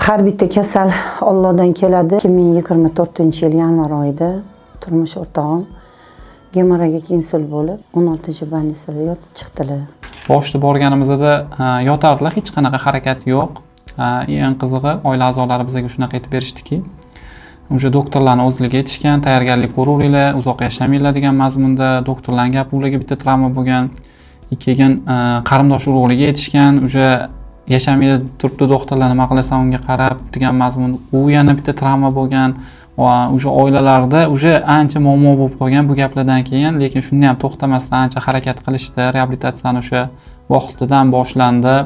Har bitta kasal Allohdan keladi. 2024-yil yanvar oyida turmush o'rtog'im gemorragik insult bo'lib 16-больницada yotib chiqdilar. Boshda borganimizda yotardilar, hech qanaqa harakat yo'q. Eng qizig'i oila a'zolari bizga shunaqa aytib berishdiki, o'sha doktorlarning o'zligi aytishgan, tayyorgarlik ko'ravringlar, uzoq yashamanglar degan mazmunda doktorlarning gapi, ularga bitta travma bo'lgan. Keyin qarindosh urug'liga aytishgan, o'sha yashamaydi turibdi doktorlar nima qilasan unga qarab degan mazmun. U yana bitta travma bo'lgan. O'sha oilalarda o'sha ancha muammo bo'lib qolgan bu gaplardan keyin, lekin shunda ham to'xtamasdan ancha harakat qilishdi. Reabilitatsiyani o'sha vaqtidan boshlandi.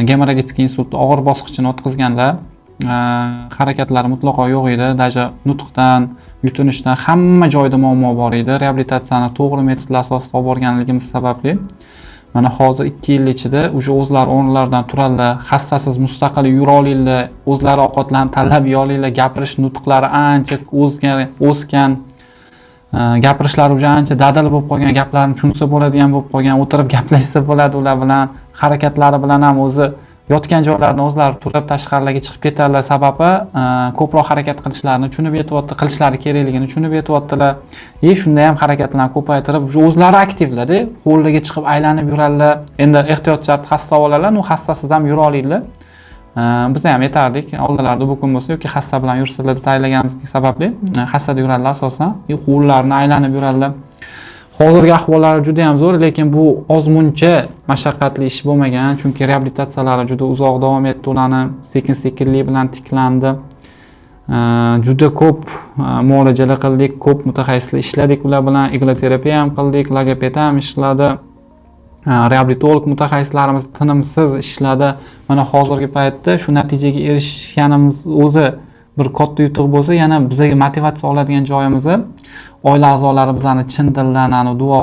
Gemorragik insultni og'ir bosqichini o'tkazganlar. Harakatlari mutlaqo yo'q edi. Даже nutqdan, yutinishdan hamma joyda muammo bor edi. Reabilitatsiyani to'g'ri metodlar asosida olib borganligimiz sababli mana hozir 2 yil ichida o'sha o'zlari o'rnlaridan turadilar, hassasiz mustaqil yura olinglar, o'zlari ovqatlarni tanlab yeyolinglar, gapirish nutqlari ancha o'sgan, gapirishlari o'sha ancha dadil bo'lib qolgan, gaplarni tushunsa bo'ladigan bo'lib qolgan, o'tirib gaplashsa bo'ladi ular bilan, harakatlari bilan ham o'zi yotgan joylardan o'zlari turib tashqarilarga chiqib ketadilar. Sababi ko'proq harakat qilishlarini tushunib yetyapti, qilishlari kerakligini tushunib yetyaptilar. Shunda ham harakatlarni ko'paytirib, o'zlari aktivlarda, hovliga chiqib aylanib yuradilar. Endi ehtiyot shart xasta bolalar, u xastasiz ham yura olinglar. Biz ham aytardik, oldilarda bu kun bo'lsa yoki xasta bilan yursalar deb tayyorlaganimizning sababli xastada yuradilar asosan, hovlilarni aylanib yuradilar. Hozirgi ahvollari juda ham zo'r, lekin bu ozmuncha mashaqqatli ish bo'lmagan, chunki reabilitatsiyalari juda uzoq davom etdi, ularni sekin-sekinlik bilan tiklandi. Juda ko'p muolajalar qildik, ko'p mutaxassislar ishladik ular bilan, igloterapiya ham qildik, logoped ham ishladi. Reabilitolog mutaxassislarimiz tinimsiz ishladi. Mana hozirgi paytda shu natijaga erishganimiz o'zi bir katta yutuq bo'lsa, yana bizga motivatsiya oladigan joyimiz oila a'zolari bizani chin dildan duo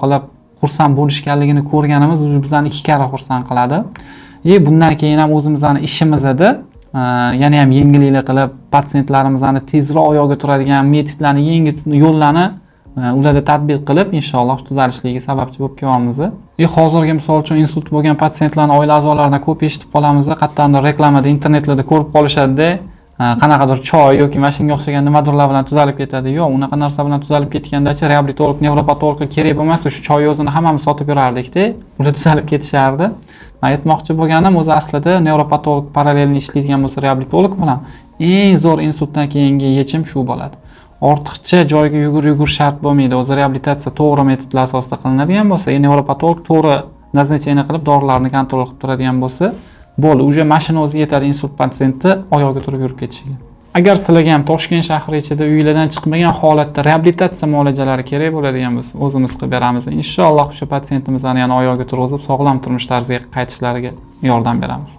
qilib xursand bo'lishganligini ko'rganimiz bizani 2 karra xursand qiladi. Bundan keyin ham o'zimizning ishimiz edi. Yana ham yengillik qilib patsientlarimizni tezroq oyog'iga turadigan metodlarni, yengil yo'llarni ularda tatbiq qilib, inshaalloh tuzalishligiga sababchi bo'lib kelamiz. Hozirgi misol uchun insult bo'lgan patsientlarning oila a'zolaridan ko'p eshitib qolamiz. Qattiqroq reklamada, internetlarda ko'rib qolishadi-da, qanaqadir choy yoki mashinaga o'xshagan nimadirlar bilan tuzalib ketadi. Yo'q, unaqa narsa bilan tuzalib ketganda-chi reabilitolog, nevropatolog kerak bo'lmasdi. Shu choy o'zini hammamiz sotib yurardik-da, ular tuzalib ketishardi. Men aytmoqchi bo'lganim, o'zi aslida nevropatolog parallelni ishlaydigan bo'lsa reabilitolog bilan eng zo'r insultdan keyingi yechim shu bo'ladi. Ortiqcha joyga yugur shart bo'lmaydi. O'zi reabilitatsiya to'g'ri metodlar asosida qilinadigan bo'lsa, nevropatolog to'g'ri nazarchani qilib dorilarni kontrol qilib turadigan bo'lsa, bo'ldi. O'sha mashina o'zi yetadi insult patsienti oyog'iga turib yurib ketishiga. Agar sizlarga ham Toshkent shahri ichida uylardan chiqmagan holatda reabilitatsiya muolajalari kerak bo'ladigan bo'lsa, o'zimiz qilib beramiz. Inshaalloh o'sha patsientimizni yana oyog'iga turg'izib, sog'lom turmush tarziga qaytishlariga yordam beramiz.